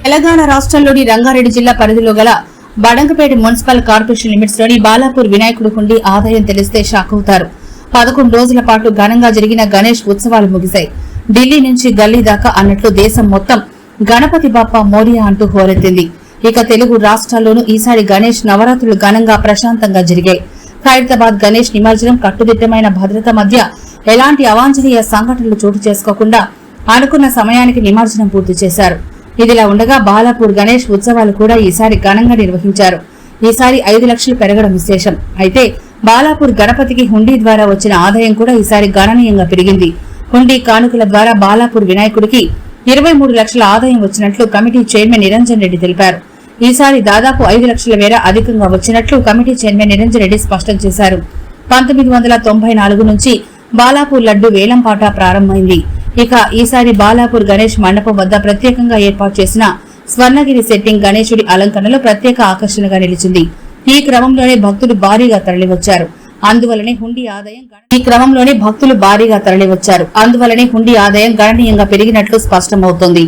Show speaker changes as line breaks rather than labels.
తెలంగాణ రాష్ట్రంలోని రంగారెడ్డి జిల్లా పరిధిలో గల బడంగపేట మున్సిపల్ కార్పొరేషన్ లిమిట్స్ లోని బాలాపూర్ వినాయకుడి హుండీ ఆదాయం తెలిస్తే షాక్ అవుతారు. 11 రోజుల పాటు ఘనంగా జరిగిన గణేష్ ఉత్సవాలు ముగిశాయి. ఢిల్లీ నుంచి గల్లీ దాకా అన్నట్లు దేశం మొత్తం గణపతి బాప్పా మోరియా అంటూ హోరెత్తింది. ఇక తెలుగు రాష్ట్రాల్లోనూ ఈసారి గణేష్ నవరాత్రులు ఘనంగా ప్రశాంతంగా జరిగాయి. ఖైరతాబాద్ గణేష్ నిమజ్జనం కట్టుదిట్టమైన భద్రత మధ్య ఎలాంటి అవాంఛనీయ సంఘటనలు చోటు చేసుకోకుండా అనుకున్న సమయానికి నిమజ్జనం పూర్తి చేశారు. ఇదిలా ఉండగా బాలాపూర్ గణేష్ ఉత్సవాలు కూడా ఈసారి ఘనంగా నిర్వహించారు. ఈసారి 5 లక్షలు పెరగడం విశేషం. అయితే బాలాపూర్ గణపతికి హుండీ ద్వారా వచ్చిన ఆదాయం కూడా ఈసారి గణనీయంగా పెరిగింది. హుండీ కానుకల ద్వారా బాలాపూర్ వినాయకుడికి 23 లక్షల ఆదాయం వచ్చినట్లు కమిటీ చైర్మన్ నిరంజన్ రెడ్డి తెలిపారు. ఈసారి దాదాపు 5 లక్షల మేర అధికంగా వచ్చినట్లు కమిటీ చైర్మన్ నిరంజన్ రెడ్డి స్పష్టం చేశారు. 1994 నుంచి బాలాపూర్ లడ్డు వేలంపాట ప్రారంభమైంది. ఇక ఈసారి బాలాపూర్ గణేష్ మండపం వద్ద ప్రత్యేకంగా ఏర్పాటు చేసిన స్వర్ణగిరి సెట్టింగ్ గణేశుడి అలంకరణలో ప్రత్యేక ఆకర్షణగా నిలిచింది. ఈ క్రమంలోనే భక్తులు భారీగా తరలివచ్చారు. అందువల్లనే హుండీ ఆదాయం గణనీయంగా పెరిగినట్లు స్పష్టమవుతోంది.